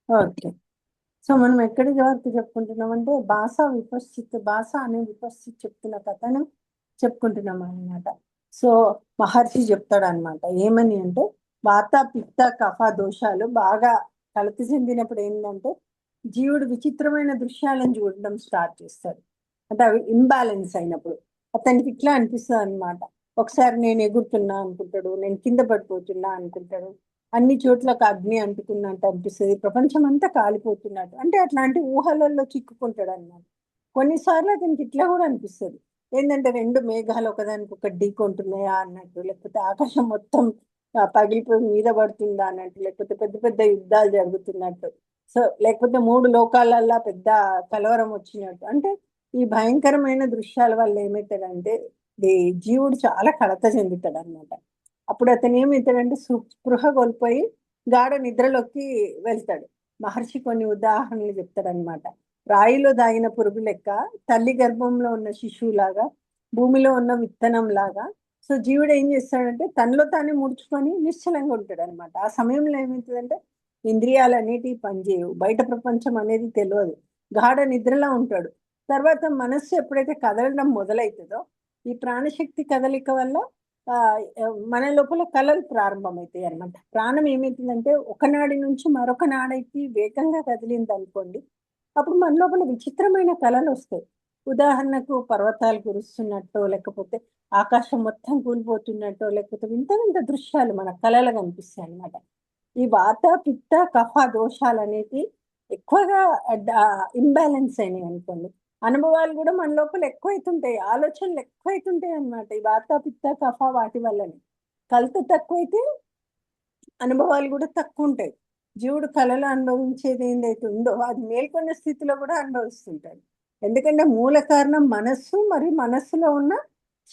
Okay. So, మనం ఎక్కడి వరకు చెప్పుకుంటున్నామంటే, భాష అనే విపశ్చిత్ చెప్తున్న కథను చెప్పుకుంటున్నామనమాట. సో, మహర్షి చెప్తాడనమాట. ఏమని అంటే, వాత, పిత్త, కఫ దోషాలు బాగా కలత చెందినప్పుడు ఏందంటే, జీవుడు విచిత్రమైన దృశ్యాలను చూడడం స్టార్ట్ చేస్తాడు. అంటే అవి ఇంబాలెన్స్ అయినప్పుడు. అతనికి ఇట్లా అనిపిస్తదనమాట. ఒకసారి నేను ఎగురుతున్నా అనుకుంటాడు. నేను కింద పడిపోతున్నా అనుకుంటాడు. అన్ని చోట్లకు అగ్ని అంటుకున్నట్టు అనిపిస్తది. ప్రపంచమంతా కాలిపోతున్నట్టు. అంటే అట్లాంటి ఊహలల్లో చిక్కుకుంటాడనమాట. కొన్నిసార్లు అతనికి ఇట్లా గూడా అనిపిస్తది. ఏందంటే 2 మేఘాలు ఒకదానికొకటి ఢీకొంటున్నాయా అన్నట్టు, లేకపోతే ఆకాశం మొత్తం పగిలిపోయి మీద పడుతుందా అన్నట్టు, లేకపోతే పెద్ద పెద్ద యుద్ధాలు జరుగుతున్నట్టు. సో, లేకపోతే 3 లోకాలల్లా పెద్ద కలవరం వచ్చినట్టు. అంటే ఈ భయంకరమైన దృశ్యాల వల్ల ఏమైతదంటే, ఈ జీవుడు చాలా కలత చెందుతాడనమాట. అప్పుడు అతను ఏమైతాడంటే స్పృహ కోల్పోయి గాఢ నిద్రలోకి వెళ్తాడు. మహర్షి కొన్ని ఉదాహరణలు చెప్తాడనమాట. రాయిలో దాగిన పురుగు లెక్క, తల్లి గర్భంలో ఉన్న శిశువులాగా, భూమిలో ఉన్న విత్తనం లాగా. సో జీవుడు ఏం చేస్తాడంటే తనలో తానే ముడుచుకొని నిశ్చలంగా ఉంటాడనమాట. ఆ సమయంలో ఏమవుతుందంటే ఇంద్రియాలన్నిటివి పనిచేయవు. బయట ప్రపంచం అనేది తెలియదు. గాఢ నిద్రలో ఉంటాడు. తర్వాత మనస్సు ఎప్పుడైతే కదలడం మొదలవుతుందో, ఈ ప్రాణశక్తి కదలిక వల్ల మన లోపల కళలు ప్రారంభమవుతాయి అన్నమాట. ప్రాణం ఏమైతుందంటే ఒక నాడి నుంచి మరొక నాడికి వేగంగా కదిలిందనుకోండి, అప్పుడు మన లోపల విచిత్రమైన కళలు వస్తాయి. ఉదాహరణకు పర్వతాలు కురుస్తున్నట్టో, లేకపోతే ఆకాశం మొత్తం కూలిపోతున్నట్టో, లేకపోతే వింత వింత దృశ్యాలు మన కళలు కనిపిస్తాయి అన్నమాట. ఈ వాత, పిత్త, కఫ దోషాలనేవి ఎక్కువగా ఇంబ్యాలెన్స్ అయినాయి అనుకోండి. అనుభవాలు గూడా మన లోపల ఎక్కువైతుంటాయి. ఆలోచనలు ఎక్కువైతుంటాయి అన్నమాట. ఈ వాత, పిత్త, కఫ వాటి వల్లనే. కలత తక్కువైతే అనుభవాలు గూడా తక్కువుంటాయి. జీవుడు కలలో అనుభవించేది ఏదైతే ఉందో అది మేల్కొన్న స్థితిలో గూడా అనుభవిస్తుంటాడు. ఎందుకంటే మూల కారణం మనస్సు మరియు మనస్సులో ఉన్న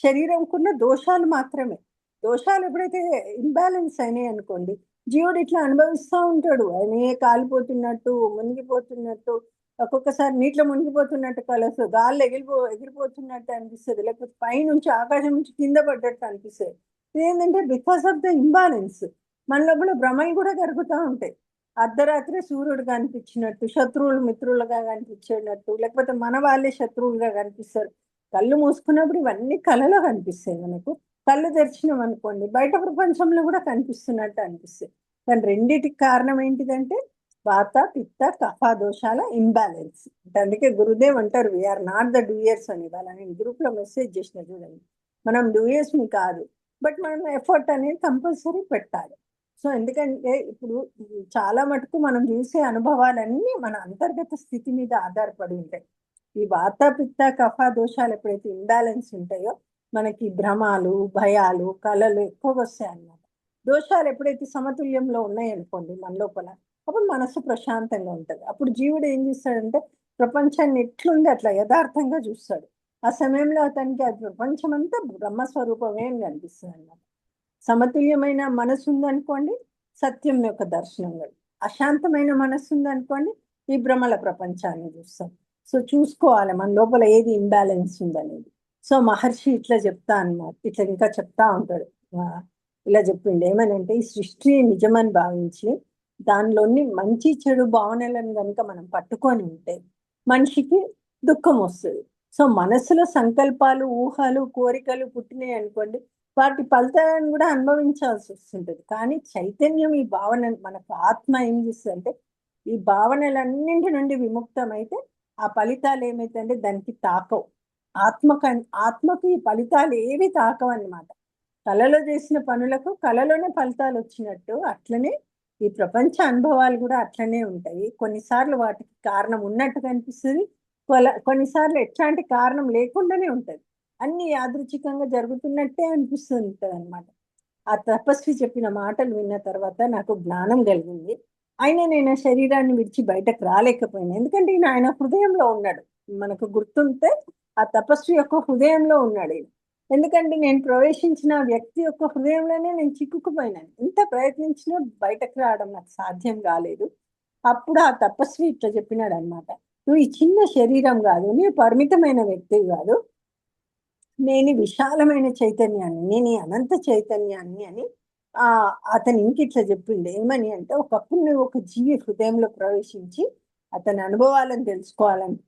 శరీరంకున్న దోషాలు మాత్రమే. దోషాలు ఎప్పుడైతే ఇంబాలెన్స్ అయినాయనుకోండి, జీవుడు ఇట్లా అనుభవిస్తా ఉంటాడు. ఆయనే కాలిపోతున్నట్టు, మునిగిపోతున్నట్టు, ఒక్కొక్కసారి నీటిలో మునిగిపోతున్నట్టు కలొస్తది. గాల్లో ఎగిరిపోతున్నట్టు అనిపిస్తది. లేకపోతే పైనుంచి ఆకాశం నుంచి కింద పడ్డట్టు అనిపిస్తది. ఇదేంటంటే బికాస్ ఆఫ్ ద ఇంబాలెన్స్. మన లోపల భ్రమలు కూడా జరుగుతా ఉంటాయి. అర్ధరాత్రి సూర్యుడు కనిపించినట్టు, శత్రువులు మిత్రులుగా కనిపించేటట్టు, లేకపోతే మన వాళ్ళే శత్రువులుగా కనిపిస్తారు. కళ్ళు మూసుకున్నప్పుడు ఇవన్నీ కలలో కనిపిస్తాయి మనకు. కళ్ళు తెరిచినామనుకోండి, బయట ప్రపంచంలో కూడా కనిపిస్తున్నట్టు అనిపిస్తాయి. కానీ రెండిటికి కారణం ఏంటిదంటే వాత, పిత్త, కఫ దోషాల ఇంబాలెన్స్. అంటే అందుకే గురుదేవ్ అంటారు వీఆర్ నాట్ ద డూయర్స్ అని. వాళ్ళ నేను గ్రూప్‌లో మెసేజ్ చేసిన చూడండి. మనం డూయర్స్‌ని కాదు. బట్ మనం ఎఫర్ట్ అనేది కంపల్సరీ పెట్టాలి. సో, ఎందుకంటే ఇప్పుడు చాలా మటుకు మనం చూసే అనుభవాలన్నీ మన అంతర్గత స్థితి మీద ఆధారపడి ఉంటాయి. ఈ వాత, పిత్త, కఫ దోషాలు ఎప్పుడైతే ఇంబాలెన్స్ ఉంటాయో, మనకి భ్రమాలు, భయాలు, కలలు ఎక్కువగొస్తాయన్నమాట. దోషాలు ఎప్పుడైతే సమతుల్యంలో ఉన్నాయనుకోండి మన లోపల, అప్పుడు మనసు ప్రశాంతంగా ఉంటది. అప్పుడు జీవుడు ఏం చేస్తాడంటే, ప్రపంచాన్ని ఎట్లుంది అట్లా యథార్థంగా చూస్తాడు. ఆ సమయంలో అతనికి ఆ ప్రపంచమంతా బ్రహ్మస్వరూపమే అని కనిపిస్తదన్నమాట. సమతుల్యమైన మనసుందనుకోండి, సత్యం యొక్క దర్శనం కలుగుతుంది. అశాంతమైన మనస్సుందనుకోండి, ఈ భ్రమల ప్రపంచాన్ని చూస్తాం. సో, చూసుకోవాలి మన లోపల ఏది ఇంబాలెన్స్ ఉందనేది. సో, మహర్షి ఇట్లా చెప్తా అన్నమాట. ఇట్లా ఇంకా చెప్తా ఉంటాడు. ఇలా చెప్పిండు. ఏమనంటే, ఈ సృష్టి నిజమని భావించి, దానిలోని మంచి, చెడు భావనలను గనుక మనం పట్టుకొని ఉంటే, మనిషికి దుఃఖమొస్తది. సో, మనసులో సంకల్పాలు, ఊహలు, కోరికలు పుట్టినాయనుకోండి, వాటి ఫలితాలను గూడా అనుభవించాల్సొస్తుంటది. కానీ చైతన్యం ఈ భావన మనకు ఆత్మ ఏం చేస్తదంటే, ఈ భావనలన్నింటి నుండి విముక్తమైతే, ఆ ఫలితాలేమైతాయంటే దానికి తాకవు. ఆత్మకు ఈ ఫలితాలేవి తాకవన్నమాట. కలలో చేసిన పనులకు కలలోనే ఫలితాలొచ్చినట్టు, అట్లనే ఈ ప్రపంచ అనుభవాలు గూడా అట్లనే ఉంటాయి. కొన్నిసార్లు వాటికి కారణం ఉన్నట్టు కనిపిస్తది. కొన్నిసార్లు ఎట్లాంటి కారణం లేకుండానే ఉంటది. అన్నీ యాదృచ్ఛికంగా జరుగుతున్నట్టే అనిపిస్తుంటదనమాట. ఆ తపస్వి చెప్పిన మాటలు విన్న తర్వాత నాకు జ్ఞానం కలిగింది. అయినా నేను ఆ శరీరాన్ని విడిచి బయటకు రాలేకపోయాను. ఎందుకంటే ఈయన ఆయన హృదయంలో ఉన్నాడు. మనకు గుర్తుంటే ఆ తపస్వి యొక్క హృదయంలో ఉన్నాడీయన. ఎందుకంటే నేను ప్రవేశించిన వ్యక్తి యొక్క హృదయంలోనే నేను చిక్కుకుపోయినాను. ఎంత ప్రయత్నించినా బయటకు రావడం నాకు సాధ్యం కాలేదు. అప్పుడు ఆ తపస్వి ఇట్లా చెప్పినాడనమాట. "నువ్వు ఈ చిన్న శరీరం గాదు. నీవు పరిమితమైన వ్యక్తివి గాదు. నేను ఈ విశాలమైన చైతన్యాన్ని, నేను ఈ అనంత చైతన్యాన్ని" అని అతను ఇంకిట్లా చెప్పిండు ఏమని అంటే, ఒకప్పుడు నువ్వు ఒక జీవి హృదయంలో ప్రవేశించి అతని అనుభవాలను తెలుసుకోవాలని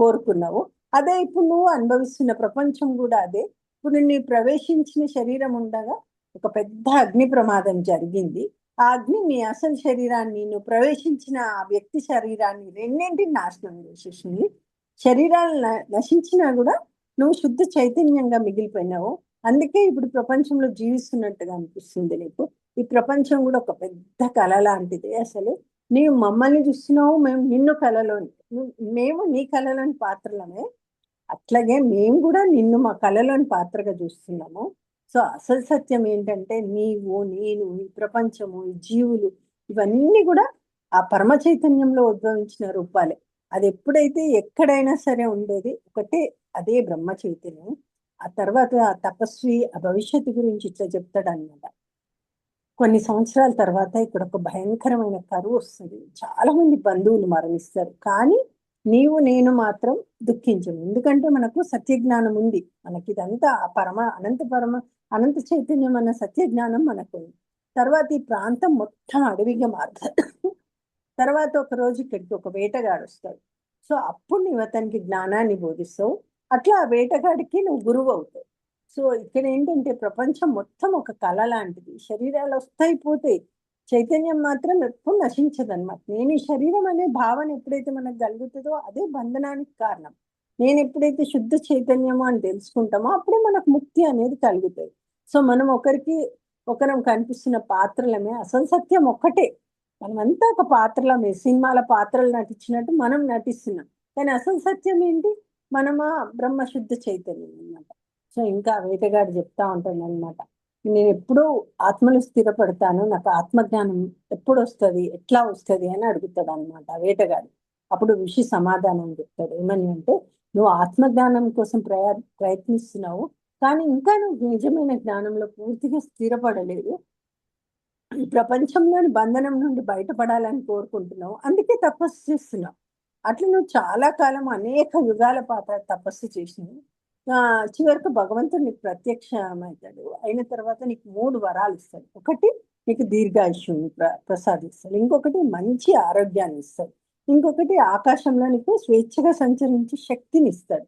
కోరుకున్నావు. అదే ఇప్పుడు నువ్వు అనుభవిస్తున్న ప్రపంచం కూడా అదే. ఇప్పుడు నీ ప్రవేశించిన శరీరం ఉండగా ఒక పెద్ద అగ్ని ప్రమాదం జరిగింది. ఆ అగ్ని నీ అసలు శరీరాన్ని, నువ్వు ప్రవేశించిన ఆ వ్యక్తి శరీరాన్ని రెండింటిని నాశనం చేసేసింది. శరీరాలు నశించినా కూడా నువ్వు శుద్ధ చైతన్యంగా మిగిలిపోయినావు. అందుకే ఇప్పుడు ప్రపంచంలో జీవిస్తున్నట్టుగా అనిపిస్తుంది నీకు. ఈ ప్రపంచం కూడా ఒక పెద్ద కళ లాంటిది. అసలు నీవు మమ్మల్ని చూస్తున్నావు, మేము నిన్ను కళలోని, మేము నీ కళలోని పాత్రలమే. అట్లాగే మేము కూడా నిన్ను మా కళలోని పాత్రగా చూస్తున్నాము. సో అసలు సత్యం ఏంటంటే నీవు, నేను, ఈ ప్రపంచము, ఈ జీవులు ఇవన్నీ కూడా ఆ పరమ చైతన్యంలో ఉద్భవించిన రూపాలే. అది ఎప్పుడైతే ఎక్కడైనా సరే ఉండేది ఒకటే, అదే బ్రహ్మ చైతన్యం. ఆ తర్వాత ఆ తపస్వి ఆ భవిష్యత్తు గురించి ఇట్లా చెప్తాడు అనమాట. కొన్ని సంవత్సరాల తర్వాత ఇక్కడ ఒక భయంకరమైన కరువు వస్తుంది. చాలా మంది బంధువులు మరణిస్తారు. కానీ నీవు నేను మాత్రం దుఃఖించము. ఎందుకంటే మనకు సత్యజ్ఞానం ఉంది. మనకి ఇదంతా ఆ అనంత చైతన్యం అన్న సత్యజ్ఞానం మనకు ఉంది. తర్వాత ఈ ప్రాంతం మొత్తం అడవిగా మారుతుంది. తర్వాత ఒక రోజు ఇక్కడికి ఒక వేటగాడు వస్తాడు. సో అప్పుడు నువ్వు అతనికి జ్ఞానాన్ని బోధిస్తావు. అట్లా ఆ వేటగాడికి నువ్వు గురువు అవుతావు. సో ఇక్కడ ఏంటంటే ప్రపంచం మొత్తం ఒక కళ లాంటిది. శరీరాలు వస్తాయి పోతాయి, చైతన్యం మాత్రం ఎప్పుడు నశించదు అనమాట. నేను ఈ శరీరం అనే భావన ఎప్పుడైతే మనకు కలుగుతుందో అదే బంధనానికి కారణం. నేను ఎప్పుడైతే శుద్ధ చైతన్యమో అని తెలుసుకుంటామో అప్పుడే మనకు ముక్తి అనేది కలుగుతుంది. సో మనం ఒకరం కనిపిస్తున్న పాత్రలమే. అసలు సత్యం ఒక్కటే. మనమంతా ఒక పాత్రలమే. సినిమాల పాత్రలు నటించినట్టు మనం నటిస్తున్నాం. కానీ అసలు సత్యం ఏంటి? మనమా బ్రహ్మశుద్ధ చైతన్యం అన్నమాట. సో ఇంకా వేటగాడు చెప్తా ఉంటాను అనమాట, నేను ఎప్పుడూ ఆత్మలు స్థిరపడతాను, నాకు ఆత్మజ్ఞానం ఎప్పుడు వస్తుంది, ఎట్లా వస్తుంది అని అడుగుతాడు అనమాట వేటగాడు. అప్పుడు ఋషి సమాధానం చెప్తాడు ఏమని అంటే, నువ్వు ఆత్మజ్ఞానం కోసం ప్రయత్నిస్తున్నావు, కానీ ఇంకా నువ్వు నిజమైన జ్ఞానంలో పూర్తిగా స్థిరపడలేదు. ఈ ప్రపంచంలోని బంధనం నుండి బయటపడాలని కోరుకుంటున్నావు, అందుకే తపస్సు చేస్తున్నావు. అట్లా నువ్వు చాలా కాలం అనేక యుగాల పాత తపస్సు చేసినావు. చివరికి భగవంతుడు నీకు ప్రత్యక్షమవుతాడు. అయిన తర్వాత నీకు 3 వరాలు ఇస్తాడు. ఒకటి నీకు దీర్ఘాయుష్యుని ప్రసాదిస్తాడు. ఇంకొకటి మంచి ఆరోగ్యాన్ని ఇస్తాడు. ఇంకొకటి ఆకాశంలో నీకు స్వేచ్ఛగా సంచరించే శక్తిని ఇస్తాడు.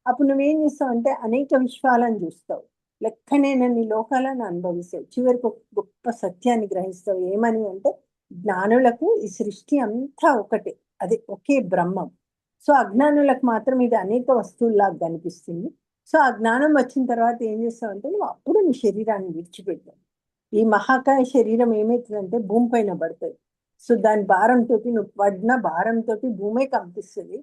అప్పుడు నువ్వేం చేస్తావు అంటే అనేక విశ్వాలను చూస్తావు, లెక్కనేనన్ని లోకాలను అనుభవిస్తావు. చివరికి ఒక గొప్ప సత్యాన్ని గ్రహిస్తావు. ఏమని అంటే, జ్ఞానులకు ఈ సృష్టి అంతా ఒకటే, అది ఒకే బ్రహ్మం. సో అజ్ఞానులకు మాత్రం ఇది అనేక వస్తువుల్లాగా కనిపిస్తుంది. సో ఆ జ్ఞానం వచ్చిన తర్వాత ఏం చేస్తావు అంటే, నువ్వు అప్పుడు నీ శరీరాన్ని విడిచిపెట్టావు. ఈ మహాకాయ శరీరం ఏమవుతుందంటే భూమి పైన పడుతుంది. సో దాని భారంతో నువ్వు పడిన భారంతో భూమే కంపిస్తుంది.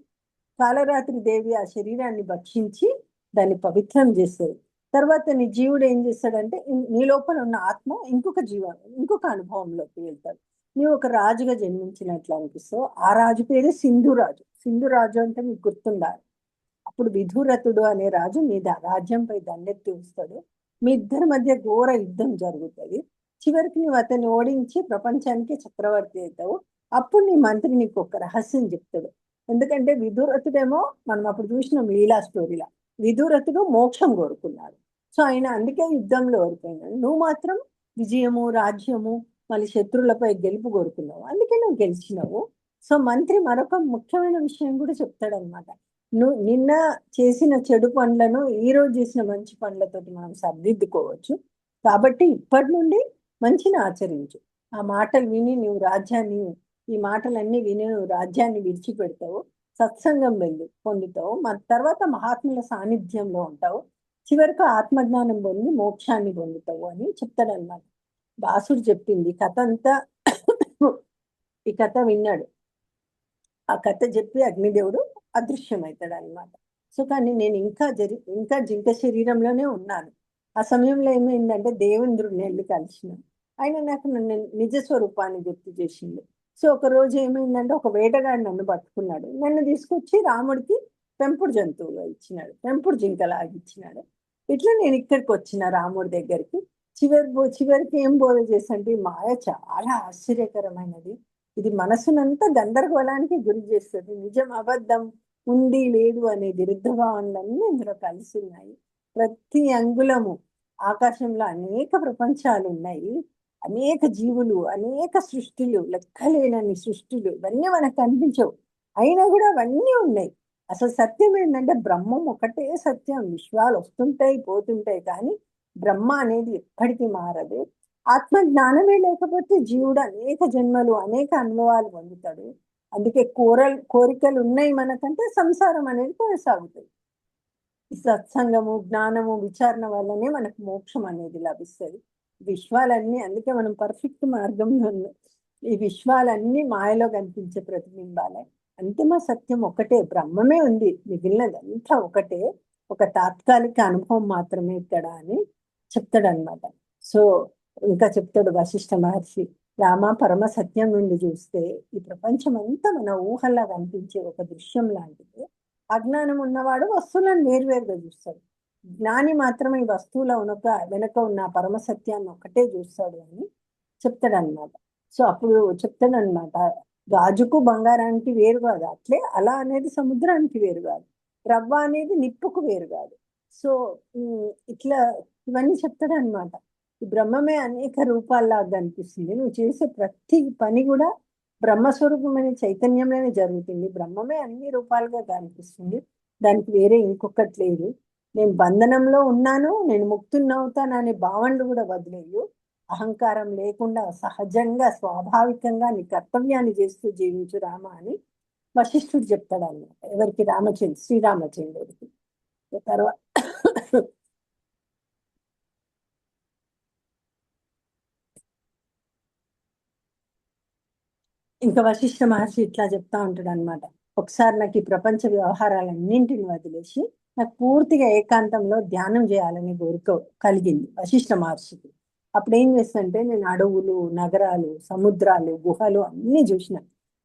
కాలరాత్రి దేవి ఆ శరీరాన్ని భక్షించి దాన్ని పవిత్రం చేస్తుంది. తర్వాత నీ జీవుడు ఏం చేస్తాడంటే, నీ లోపల ఉన్న ఆత్మ ఇంకొక అనుభవంలోకి వెళ్తాడు. నీవు ఒక రాజుగా జన్మించినట్లు అనిపిస్తావు. ఆ రాజు పేరు సింధురాజు. సింధురాజు అంటే మీకు గుర్తుండాలి. అప్పుడు విధురథుడు అనే రాజు మీ రాజ్యంపై దండెత్తి వస్తాడు. మీ ఇద్దరి మధ్య ఘోర యుద్ధం జరుగుతుంది. చివరికి నువ్వు అతన్ని ఓడించి ప్రపంచానికి చక్రవర్తి అవుతావు. అప్పుడు నీ మంత్రి నీకు ఒక రహస్యం చెప్తాడు. ఎందుకంటే విధురథుడేమో మనం అప్పుడు చూసిన లీలా స్టోరీలా విధురథుడు మోక్షం కోరుకున్నాడు. సో ఆయన అందుకే యుద్ధంలో ఓడిపోయినాడు. నువ్వు మాత్రం విజయము, రాజ్యము, మళ్ళీ శత్రువులపై గెలుపు కోరుకున్నావు. అందుకే నువ్వు గెలిచినావు. సో మంత్రి మరొక ముఖ్యమైన విషయం కూడా చెప్తాడనమాట. నువ్వు నిన్న చేసిన చెడు పనులను ఈ రోజు చేసిన మంచి పనులతోటి మనం సరిదిద్దుకోవచ్చు. కాబట్టి ఇప్పటి నుండి మంచిని ఆచరించు. ఆ మాటలు విని నువ్వు ఈ మాటలన్నీ విని నువ్వు రాజ్యాన్ని విడిచిపెడతావు. సత్సంగం పొందుతావు. తర్వాత మహాత్ముల సాన్నిధ్యంలో ఉంటావు. చివరకు ఆత్మజ్ఞానం పొంది మోక్షాన్ని పొందుతావు అని చెప్తాడనమాట. బాసుడు చెప్పింది కథ అంతా ఈ కథ విన్నాడు. ఆ కథ చెప్పి అగ్నిదేవుడు అదృశ్యమవుతాడు అనమాట. సో కానీ నేను ఇంకా జింక శరీరంలోనే ఉన్నాను. ఆ సమయంలో ఏమైందంటే దేవేంద్రుడిని వెళ్ళి కలిసినాను. ఆయన నాకు నన్ను నిజ స్వరూపాన్ని గుర్తు చేసిండు. సో ఒక రోజు ఏమైందంటే, ఒక వేటగాడు నన్ను పట్టుకున్నాడు. నన్ను తీసుకొచ్చి రాముడికి పెంపుడు జంతువుగా ఇచ్చినాడు, పెంపుడు జింకలాగా ఇచ్చినాడు. ఇట్లా నేను ఇక్కడికి వచ్చిన రాముడి దగ్గరికి. చివరికి ఏం బోధ చేసంటే, ఈ మాయ చాలా ఆశ్చర్యకరమైనది. ఇది మనసునంతా గందరగోళానికి గురి చేస్తుంది. నిజం అబద్ధం, ఉంది లేదు అనే విరుద్ధ భావనలన్నీ ఇందులో కలిసి ఉన్నాయి. ప్రతి అంగుళము ఆకాశంలో అనేక ప్రపంచాలు ఉన్నాయి. అనేక జీవులు, అనేక సృష్టిలు, లెక్కలేనన్ని సృష్టిలు, ఇవన్నీ మనకు కనిపించవు. అయినా కూడా అవన్నీ ఉన్నాయి. అసలు సత్యం ఏంటంటే బ్రహ్మం ఒకటే సత్యం. విశ్వాలు వస్తుంటాయి పోతుంటాయి, కానీ బ్రహ్మ అనేది ఎప్పటికీ మారదు. ఆత్మ జ్ఞానమే లేకపోతే జీవుడు అనేక జన్మలు, అనేక అనుభవాలు పొందుతాడు. అందుకే కోరికలు ఉన్నాయి మనకంటే సంసారం అనేది కొనసాగుతుంది. ఈ సత్సంగము, జ్ఞానము, విచారణ వల్లనే మనకు మోక్షం అనేది లభిస్తుంది. విశ్వాలన్నీ, అందుకే మనం పర్ఫెక్ట్ మార్గంలో ఉన్నాం. ఈ విశ్వాలన్నీ మాయలో కనిపించే ప్రతిబింబాలే. అంతిమ సత్యం ఒకటే, బ్రహ్మమే ఉంది, మిగిలినదంతా ఒకటే, ఒక తాత్కాలిక అనుభవం మాత్రమే ఇక్కడ అని చెప్తాడనమాట. సో ఇంకా చెప్తాడు వశిష్ఠ మహర్షి, రామ పరమ సత్యం నుండి చూస్తే ఈ ప్రపంచం అంతా మన ఊహల్లా కనిపించే ఒక దృశ్యం లాంటిది. అజ్ఞానం ఉన్నవాడు వస్తువులను వేరువేరుగా చూస్తాడు. జ్ఞాని మాత్రమే ఈ వస్తువుల వెనక ఉన్న పరమ సత్యాన్ని ఒకటే చూస్తాడు అని చెప్తాడనమాట. సో అప్పుడు చెప్తాడనమాట, గాజుకు బంగారానికి వేరు కాదు, అట్లే అలా అనేది సముద్రానికి వేరు కాదు, రవ్వ అనేది నిప్పుకు వేరు కాదు. సో ఇట్లా ఇవన్నీ చెప్తాడనమాట. ఈ బ్రహ్మమే అనేక రూపాల్లాగా కనిపిస్తుంది. నువ్వు చేసే ప్రతి పని కూడా బ్రహ్మస్వరూపమైన చైతన్యంలోనే జరుగుతుంది. బ్రహ్మమే అన్ని రూపాలుగా కనిపిస్తుంది, దానికి వేరే ఇంకొకటి లేదు. నేను బంధనంలో ఉన్నాను, నేను ముక్తుని అవుతాను అనే భావనలు కూడా వదిలేయు. అహంకారం లేకుండా సహజంగా స్వాభావికంగా నీ కర్తవ్యాన్ని చేస్తూ జీవించు రామ అని వశిష్ఠుడు చెప్తాడు అన్నమాట. ఎవరికి? శ్రీరామచంద్రుడికి. తర్వాత ఇంకా వశిష్ఠ మహర్షి ఇట్లా చెప్తా ఉంటాడు అనమాట. ఒకసారి నాకు ఈ ప్రపంచ వ్యవహారాలన్నింటిని వదిలేసి నాకు పూర్తిగా ఏకాంతంలో ధ్యానం చేయాలని కోరిక కలిగింది వశిష్ఠ మహర్షికి. అప్పుడు ఏం చేస్తుంటే, నేను అడవులు, నగరాలు, సముద్రాలు, గుహలు అన్ని చూసిన,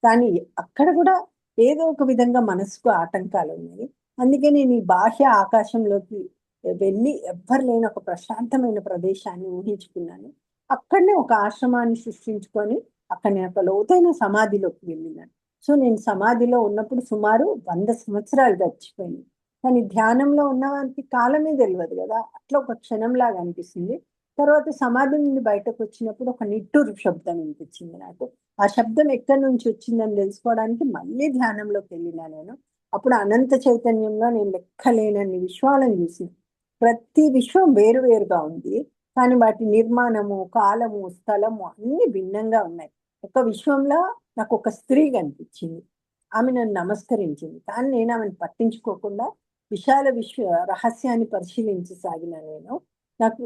కానీ అక్కడ కూడా ఏదో ఒక విధంగా మనసుకు ఆటంకాలు ఉన్నాయి. అందుకే నేను ఈ బాహ్య ఆకాశంలోకి వెళ్ళి ఎవ్వరు లేని ఒక ప్రశాంతమైన ప్రదేశాన్ని ఊహించుకున్నాను. అక్కడనే ఒక ఆశ్రమాన్ని సృష్టించుకొని అక్కడ నేను ఒక లోతైన సమాధిలోకి వెళ్ళినాను. సో నేను సమాధిలో ఉన్నప్పుడు సుమారు 100 సంవత్సరాలు గడిచిపోయింది. కానీ ధ్యానంలో ఉన్న వారికి కాలమే తెలియదు కదా, అట్లా ఒక క్షణంలాగా అనిపిస్తుంది. తర్వాత సమాధి నుండి బయటకు వచ్చినప్పుడు ఒక నిట్టూరు శబ్దం వినిపించింది నాకు. ఆ శబ్దం ఎక్కడి నుంచి వచ్చిందని తెలుసుకోవడానికి మళ్ళీ ధ్యానంలోకి వెళ్ళినా నేను. అప్పుడు అనంత చైతన్యంలో నేను లెక్కలేనన్ని విశ్వాలను చూసిన. ప్రతి విశ్వం వేరు వేరుగా ఉంది, కానీ వాటి నిర్మాణము, కాలము, స్థలము అన్ని భిన్నంగా ఉన్నాయి. ఒక విశ్వంలో నాకు ఒక స్త్రీ కనిపించింది. ఆమె నన్ను నమస్కరించింది, కానీ నేను ఆమెను పట్టించుకోకుండా విశాల రహస్యాన్ని పరిశీలించసాగిన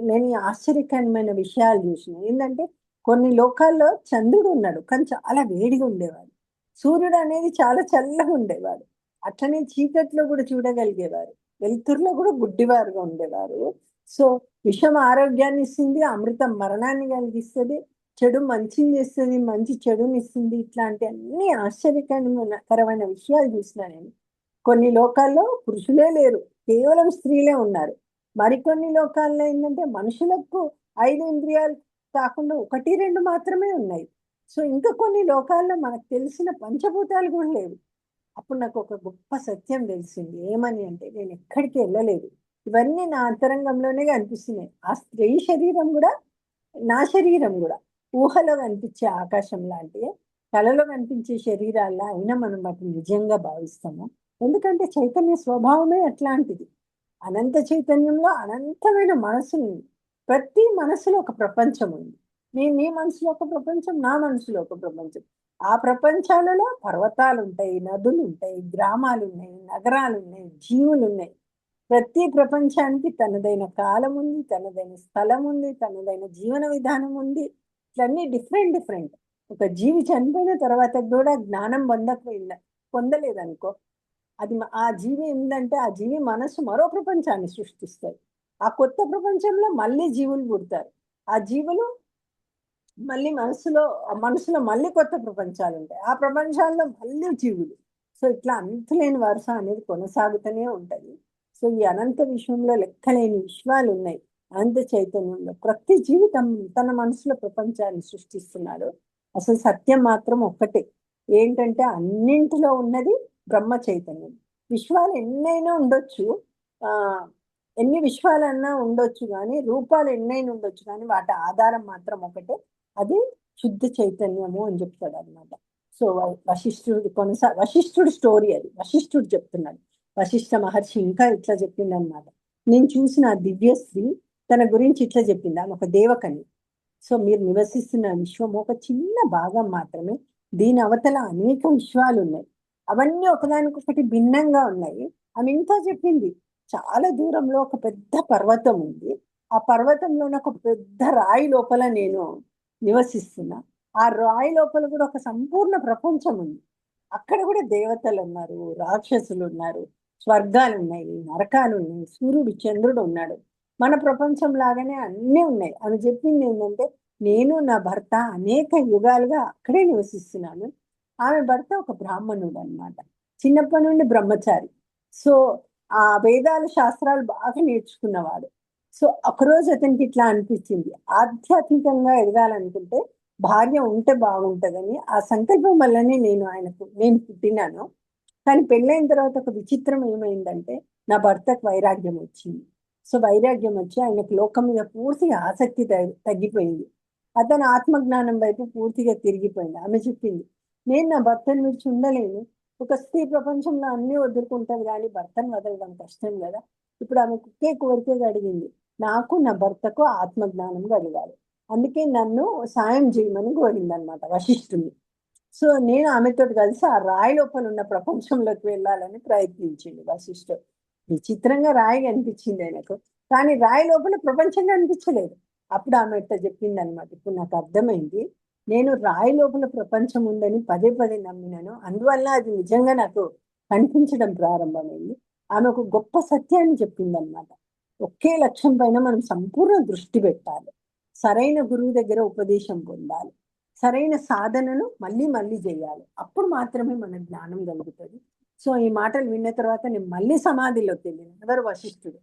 నేను ఈ ఆశ్చర్యకరమైన విషయాలు చూసిన. ఏంటంటే కొన్ని లోకాల్లో చంద్రుడు ఉన్నాడు, కానీ చాలా వేడిగా ఉండేవాడు. సూర్యుడు అనేది చాలా చల్లగా ఉండేవాడు. అట్లనే చీకట్లో కూడా చూడగలిగేవారు, వెలుతురులో కూడా గుడ్డివారుగా ఉండేవారు. సో విషం ఆరోగ్యాన్ని ఇస్తుంది, అమృతం మరణాన్ని కలిగిస్తుంది, చెడు మంచిని చేస్తుంది, మంచి చెడుని ఇస్తుంది. ఇట్లాంటి అన్ని ఆశ్చర్యకరమైన విషయాలు చూసిన నేను. కొన్ని లోకాల్లో పురుషులే లేరు, కేవలం స్త్రీలే ఉన్నారు. మరికొన్ని లోకాల్లో ఏంటంటే మనుషులకు 5 ఇంద్రియాలు కాకుండా 1, 2 మాత్రమే ఉన్నాయి. సో ఇంకా కొన్ని లోకాల్లో మనకు తెలిసిన పంచభూతాలు కూడా లేవు. అప్పుడు నాకు ఒక గొప్ప సత్యం తెలిసింది. ఏమని అంటే, నేను ఎక్కడికి వెళ్ళలేదు, ఇవన్నీ నా అంతరంగంలోనే కనిపిస్తున్నాయి. ఆ స్త్రీ శరీరం కూడా నా శరీరం కూడా ఊహలో కనిపించే ఆకాశం లాంటివి, కళలో కనిపించే శరీరాల్లో అయినా మనం వాటిని నిజంగా భావిస్తాము. ఎందుకంటే చైతన్య స్వభావమే అట్లాంటిది. అనంత చైతన్యంలో అనంతమైన మనసు ఉంది. ప్రతి మనసులో ఒక ప్రపంచం ఉంది. నీ మనసులో ఒక ప్రపంచం, నా మనసులో ఒక ప్రపంచం. ఆ ప్రపంచాలలో పర్వతాలు ఉంటాయి, నదులు ఉంటాయి, గ్రామాలు ఉన్నాయి, నగరాలు ఉన్నాయి, జీవులు ఉన్నాయి. ప్రతి ప్రపంచానికి తనదైన కాలం ఉంది, తనదైన స్థలం ఉంది, తనదైన జీవన విధానం ఉంది. ఇట్లన్నీ డిఫరెంట్ డిఫరెంట్. ఒక జీవి చనిపోయిన తర్వాత కూడా జ్ఞానం పొందలేదనుకో, అది ఆ జీవి ఏంటంటే ఆ జీవి మనసు మరో ప్రపంచాన్ని సృష్టిస్తుంది. ఆ కొత్త ప్రపంచంలో మళ్ళీ జీవులు పుడతారు. ఆ జీవులు మళ్ళీ మనసులో మళ్ళీ కొత్త ప్రపంచాలు ఉంటాయి. ఆ ప్రపంచాల్లో మళ్ళీ జీవులు. సో ఇట్లా అంతులేని వరుస అనేది కొనసాగుతూనే ఉంటది. సో ఈ అనంత విశ్వంలో లెక్కలేని విశ్వాలు ఉన్నాయి. అనంత చైతన్యంలో ప్రతి జీవితం తన మనసులో ప్రపంచాన్ని సృష్టిస్తున్నాడు. అసలు సత్యం మాత్రం ఒక్కటే, ఏంటంటే అన్నింటిలో ఉన్నది బ్రహ్మ చైతన్యం. విశ్వాలు ఎన్నైనా ఉండొచ్చు, ఆ ఎన్ని విశ్వాలన్నా ఉండొచ్చు, కానీ రూపాలు ఎన్నైనా ఉండొచ్చు, కానీ వాటి ఆధారం మాత్రం ఒకటే, అది శుద్ధ చైతన్యము అని చెప్తాడు అనమాట. సో వశిష్ఠుడు స్టోరీ అది, వశిష్ఠుడు చెప్తున్నాడు. వశిష్ఠ మహర్షి ఇంకా ఇట్లా చెప్పింది అనమాట. నేను చూసిన ఆ దివ్య స్త్రీ తన గురించి ఇట్లా చెప్పింది, ఆమె ఒక దేవకని. సో మీరు నివసిస్తున్న విశ్వం ఒక చిన్న భాగం మాత్రమే, దీని అవతల అనేక విశ్వాలు ఉన్నాయి, అవన్నీ ఒకదానికొకటి భిన్నంగా ఉన్నాయి. ఆమె ఇంకా చెప్పింది, చాలా దూరంలో ఒక పెద్ద పర్వతం ఉంది, ఆ పర్వతంలో ఒక పెద్ద రాయి లోపల నేను నివసిస్తున్నా, ఆ రాయి లోపల కూడా ఒక సంపూర్ణ ప్రపంచం ఉంది, అక్కడ కూడా దేవతలు ఉన్నారు, రాక్షసులు ఉన్నారు, స్వర్గాలు ఉన్నాయి, నరకాలు ఉన్నాయి, సూర్యుడు చంద్రుడు ఉన్నాడు, మన ప్రపంచం లాగానే అన్నీ ఉన్నాయి. ఆమె చెప్పింది ఏంటంటే, నేను నా భర్త అనేక యుగాలుగా అక్కడే నివసిస్తున్నాను. ఆమె భర్త ఒక బ్రాహ్మణుడు అనమాట, చిన్నప్పటి నుండి బ్రహ్మచారి. సో ఆ వేదాల శాస్త్రాలు బాగా నేర్చుకున్నవాడు. సో ఒకరోజు అతనికి ఇట్లా అనిపించింది, ఆధ్యాత్మికంగా ఎదగాలనుకుంటే భార్య ఉంటే బాగుంటుందని ఆ సంకల్పం వల్లనే నేను పుట్టినాను. కానీ పెళ్ళైన తర్వాత ఒక విచిత్రం ఏమైందంటే, నా భర్తకు వైరాగ్యం వచ్చింది. సో వైరాగ్యం వచ్చి ఆయనకు లోకం మీద పూర్తిగా ఆసక్తి తగ్గిపోయింది. అతను ఆత్మజ్ఞానం వైపు పూర్తిగా తిరిగిపోయింది. ఆమె చెప్పింది, నేను నా భర్తను విడిచి ఉండలేను. ఒక స్త్రీ ప్రపంచంలో అన్ని వదులుకుంటారు కానీ భర్తను వదలడం కష్టం కదా. ఇప్పుడు ఆమె ఒకే కోరిక అడిగింది, నాకు నా భర్తకు ఆత్మజ్ఞానం కలగాలి, అందుకే నన్ను సాయం చేయమని కోరింది అనమాట వశిష్ఠుని. సో నేను ఆమెతో కలిసి ఆ రాయి లోపల ఉన్న ప్రపంచంలోకి వెళ్ళాలని ప్రయత్నించింది వశిష్ఠుడు. విచిత్రంగా రాయి కనిపించింది ఆయనకు, కానీ రాయి లోపల ప్రపంచం కనిపించలేదు. అప్పుడు ఆమె ఇట్లా చెప్పింది అనమాట, ఇప్పుడు నాకు అర్థమైంది, నేను రాయి లోపల ప్రపంచం ఉందని పదే పదే నమ్మినాను, అందువల్ల అది నిజంగా నాకు కనిపించడం ప్రారంభమైంది. ఆమె ఒక గొప్ప సత్యాన్ని చెప్పింది అనమాట, ఒకే లక్ష్యం పైన మనం సంపూర్ణ దృష్టి పెట్టాలి, సరైన గురువు దగ్గర ఉపదేశం పొందాలి, సరైన సాధనను మళ్ళీ మళ్ళీ చేయాలి, అప్పుడు మాత్రమే మన జ్ఞానం కలుగుతుంది. సో ఈ మాటలు విన్న తర్వాత నేను మళ్ళీ సమాధిలోకి వెళ్ళాను, ఎవరు వశిష్ఠుడు.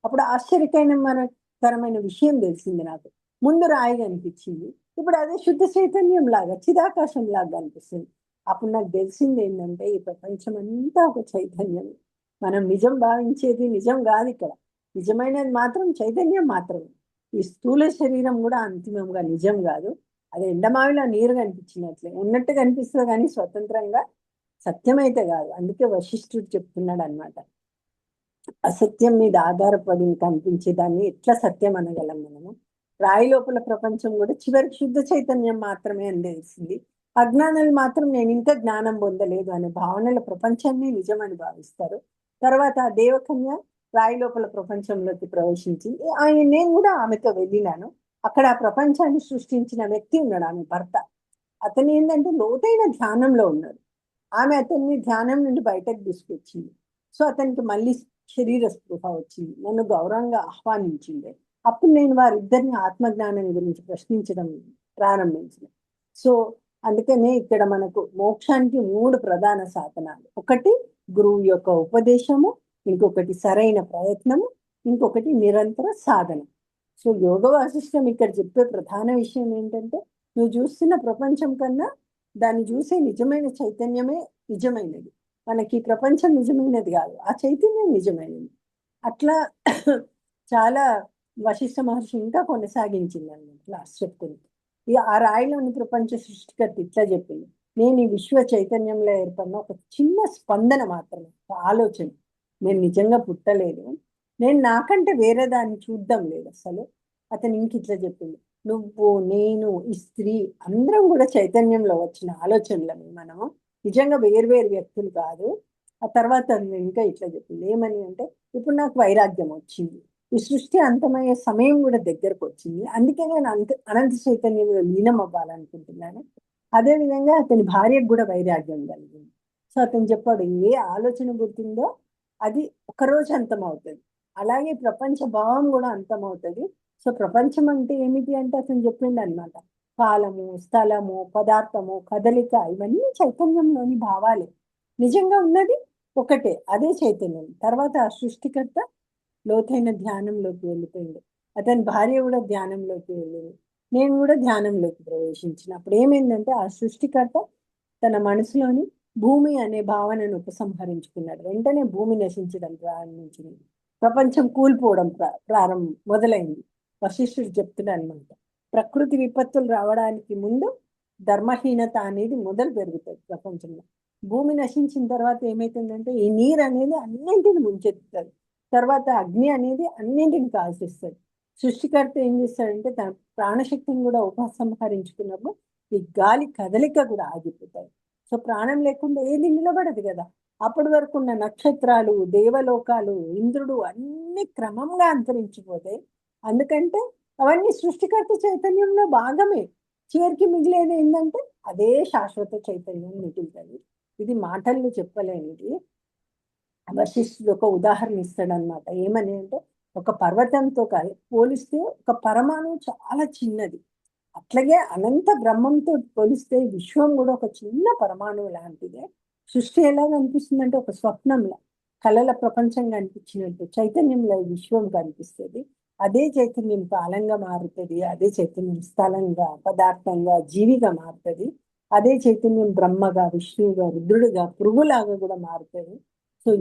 అప్పుడు ఆశ్చర్యకరమైన విషయం తెలిసింది నాకు, ముందు రాయిగా అనిపించింది, ఇప్పుడు అదే శుద్ధ చైతన్యం లాగా చిదాకాశం లాగా అనిపిస్తుంది. అప్పుడు నాకు తెలిసింది ఏంటంటే, ఈ ప్రపంచం అంతా ఒక చైతన్యం, మనం నిజం భావించేది నిజం కాదు, ఇక్కడ నిజమైనది మాత్రం చైతన్యం మాత్రమే. ఈ స్థూల శరీరం కూడా అంతిమంగా నిజం కాదు, అది ఎండమావిలో నీరు కనిపించినట్లే ఉన్నట్టు కనిపిస్తుంది కానీ స్వతంత్రంగా సత్యమైతే కాదు. అందుకే వశిష్ఠుడు చెప్తున్నాడు అనమాట, అసత్యం మీద ఆధారపడి కనిపించే దాన్ని ఎట్లా సత్యం అనగలం మనము. రాయి లోపల ప్రపంచం కూడా చివరికి శుద్ధ చైతన్యం మాత్రమే అని తెలిసింది. అజ్ఞానులు మాత్రం నేను ఇంకా జ్ఞానం పొందలేదు అనే భావనల ప్రపంచాన్ని నిజమని భావిస్తారు. తర్వాత ఆ దేవకన్య రాయి లోపల ప్రపంచంలోకి ప్రవేశించింది. నేను కూడా ఆమెతో వెళ్ళినాను. అక్కడ ఆ ప్రపంచాన్ని సృష్టించిన వ్యక్తి ఉన్నాడు, ఆమె భర్త. అతను ఏంటంటే లోతైన ధ్యానంలో ఉన్నాడు. ఆమె అతన్ని ధ్యానం నుండి బయటకు తీసుకొచ్చింది. సో అతనికి మళ్ళీ శరీర స్పృహ వచ్చింది, నన్ను గౌరవంగా ఆహ్వానించింది. అప్పుడు నేను వారిద్దరిని ఆత్మజ్ఞానం గురించి ప్రశ్నించడం ప్రారంభించిన. సో అందుకనే ఇక్కడ మనకు మోక్షానికి 3 ప్రధాన సాధనాలు, ఒకటి గురువు యొక్క ఉపదేశము, ఇంకొకటి సరైన ప్రయత్నము, ఇంకొకటి నిరంతర సాధన. సో యోగ వాసిష్టం ఇక్కడ చెప్పే ప్రధాన విషయం ఏంటంటే, నువ్వు చూస్తున్న ప్రపంచం కన్నా దాన్ని చూసే నిజమైన చైతన్యమే నిజమైనది, మనకి ప్రపంచం నిజమైనది కాదు, ఆ చైతన్యం నిజమైనది. అట్లా చాలా వశిష్ఠ మహర్షి ఇంకా కొనసాగించింది అన్నమాట లాస్ట్ చెప్పుకుంది. ఆ రాయిలోని ప్రపంచ సృష్టికర్త ఇట్లా చెప్పింది, నేను ఈ విశ్వ చైతన్యంలో ఏర్పడిన ఒక చిన్న స్పందన మాత్రమే, ఆలోచన, నేను నిజంగా పుట్టలేదు, నేను నాకంటే వేరే దాన్ని చూడడం లేదు అసలు. అతను ఇంక ఇట్లా చెప్పింది, నువ్వు నేను ఈ స్త్రీ అందరం కూడా చైతన్యంలో వచ్చిన ఆలోచనలని, మనము నిజంగా వేర్వేరు వ్యక్తులు కాదు. ఆ తర్వాత ఇంకా ఇట్లా చెప్పింది ఏమని అంటే, ఇప్పుడు నాకు వైరాగ్యం వచ్చింది, ఈ సృష్టి అంతమయ్యే సమయం కూడా దగ్గరకు వచ్చింది, అందుకే నేను అనంత చైతన్యంలో లీనం అవ్వాలనుకుంటున్నాను. అదేవిధంగా అతని భార్యకు కూడా వైరాగ్యం కలిగింది. సో అతను చెప్పాడు, ఏ ఆలోచన పుట్టిందో అది ఒకరోజు అంతమవుతుంది, అలాగే ప్రపంచ భావం కూడా అంతమవుతుంది. సో ప్రపంచం అంటే ఏమిటి అంటే అతను చెప్పిండు అనమాట, కాలము, స్థలము, పదార్థము, కదలిక, ఇవన్నీ చైతన్యంలోని భావాలే, నిజంగా ఉన్నది ఒకటే, అదే చైతన్యం. తర్వాత ఆ సృష్టికర్త లోతైన ధ్యానంలోకి వెళ్ళిపోయింది, అతని భార్య కూడా ధ్యానంలోకి వెళ్ళింది, నేను కూడా ధ్యానంలోకి ప్రవేశించిన. అప్పుడు ఏమైందంటే, ఆ సృష్టికర్త తన మనసులోని భూమి అనే భావనను ఉపసంహరించుకున్నాడు, వెంటనే భూమి నశించడం ప్రారంభించింది, ప్రపంచం కూలిపోవడం మొదలైంది. వశిష్ఠుడు చెప్తున్నాడు అనమాట, ప్రకృతి విపత్తులు రావడానికి ముందు ధర్మహీనత అనేది మొదలు పెరుగుతుంది ప్రపంచంలో. భూమి నశించిన తర్వాత ఏమైతుందంటే ఈ నీరు అనేది అన్నింటిని ముంచెత్తుతుంది. తర్వాత అగ్ని అనేది అన్నింటిని కాల్చేస్తుంది. సృష్టికర్త ఏం చేస్తాడంటే తన ప్రాణశక్తిని కూడా ఉపసంహరించుకున్నప్పుడు ఈ గాలి కదలిక కూడా ఆగిపోతాయి. సో ప్రాణం లేకుండా ఏది నిలబడదు కదా. అప్పటి వరకు ఉన్న నక్షత్రాలు, దేవలోకాలు, ఇంద్రుడు అన్ని క్రమంగా అంతరించిపోతాయి. అందుకంటే అవన్నీ సృష్టికర్త చైతన్యంలో భాగమే. చివరికి మిగిలేది ఏంటంటే అదే శాశ్వత చైతన్యం మిగులుతుంది. ఇది మాటల్లో చెప్పలేనిది. వశిష్ఠుడు ఒక ఉదాహరణ ఇస్తాడనమాట. ఏమని అంటే ఒక పర్వతంతో పోలిస్తే ఒక పరమాణువు చాలా చిన్నది. అట్లాగే అనంత బ్రహ్మంతో పోలిస్తే విశ్వం కూడా ఒక చిన్న పరమాణువు లాంటిదే. సృష్టి ఎలా కనిపిస్తుందంటే ఒక స్వప్నంలా, కళల ప్రపంచం కనిపించినట్టు చైతన్యంలో విశ్వం కనిపిస్తుంది. అదే చైతన్యం కాలంగా మారుతుంది. అదే చైతన్యం స్థలంగా, పదార్థంగా, జీవిగా మారుతుంది. అదే చైతన్యం బ్రహ్మగా, విష్ణువుగా, రుద్రుడిగా, పురుగులాగా కూడా మారుతుంది. సో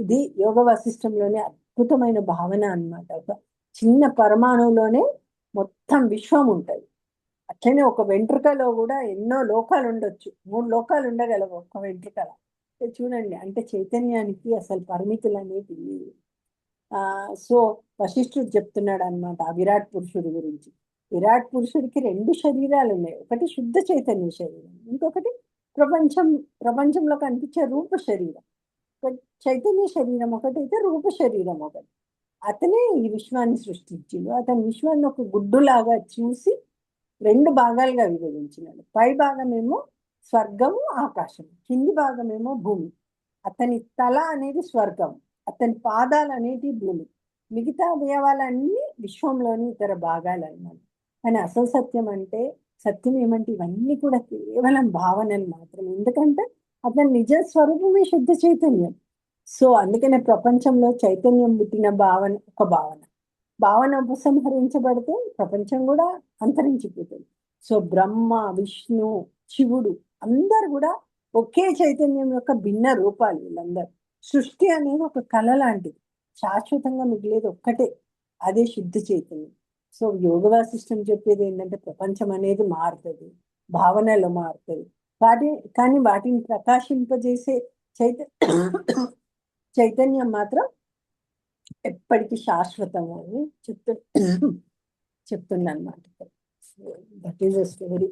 ఇది యోగ వాసిష్టంలోనే అద్భుతమైన భావన అన్నమాట. ఒక చిన్న పరమాణువులోనే మొత్తం విశ్వం ఉంటుంది. అట్లనే ఒక వెంట్రుకలో కూడా ఎన్నో లోకాలు ఉండొచ్చు. 3 లోకాలు ఉండగలవు ఒక వెంట్రుకల. చూడండి, అంటే చైతన్యానికి అసలు పరిమితులు అనేవి. సో వశిష్ఠుడు చెప్తున్నాడు అనమాట ఆ విరాట్ పురుషుడి గురించి. విరాట్ పురుషుడికి 2 శరీరాలు ఉన్నాయి. ఒకటి శుద్ధ చైతన్య శరీరం, ఇంకొకటి ప్రపంచంలో కనిపించే రూప శరీరం. చైతన్య శరీరం ఒకటైతే రూప శరీరం ఒకటి. అతనే ఈ విశ్వాన్ని సృష్టించిండు. అతని విశ్వాన్ని ఒక గుడ్డులాగా చూసి 2 భాగాలుగా విభజించినాడు. పై భాగమేమో స్వర్గము, ఆకాశం, కింది భాగమేమో భూమి. అతని తల అనేది స్వర్గం, అతని పాదాలు అనేది భూమి, మిగతా అవయవాలన్నీ విశ్వంలోని ఇతర భాగాలు అన్నమాట. కానీ అసలు సత్యం ఏమంటే ఇవన్నీ కూడా కేవలం భావనలు మాత్రమే. ఎందుకంటే అతని నిజ స్వరూపమే శుద్ధ చైతన్యం. సో అందుకనే ప్రపంచంలో చైతన్యం పుట్టిన భావన ఉపసంహరించబడితే ప్రపంచం కూడా అంతరించిపోతుంది. సో బ్రహ్మ, విష్ణు, శివుడు అందరు కూడా ఒకే చైతన్యం యొక్క భిన్న రూపాలు వీళ్ళందరూ. సృష్టి అనేది ఒక కళ లాంటిది, శాశ్వతంగా మిగిలేది ఒక్కటే, అదే శుద్ధ చైతన్యం. సో యోగ వాసిష్టం చెప్పేది ఏంటంటే ప్రపంచం అనేది మారుతుంది, భావనలు మారుతుంది, కానీ వాటిని ప్రకాశింపజేసే చైతన్యం మాత్రం ఎప్పటికీ శాశ్వతం అని చెప్తుంది అనమాట. That is a story.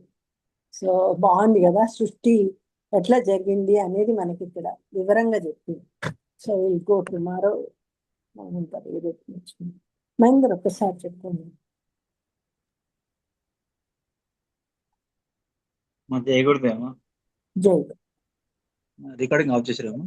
So బాగుంది కదా, సృష్టి ఎట్లా జరిగింది అనేది మనకి ఇక్కడ వివరంగా చెప్పింది. So will go tomorrow. Mahender ఒక్కసారి చెప్పండి. జై గురుదేవా. జై. Recording off చేసారేమో.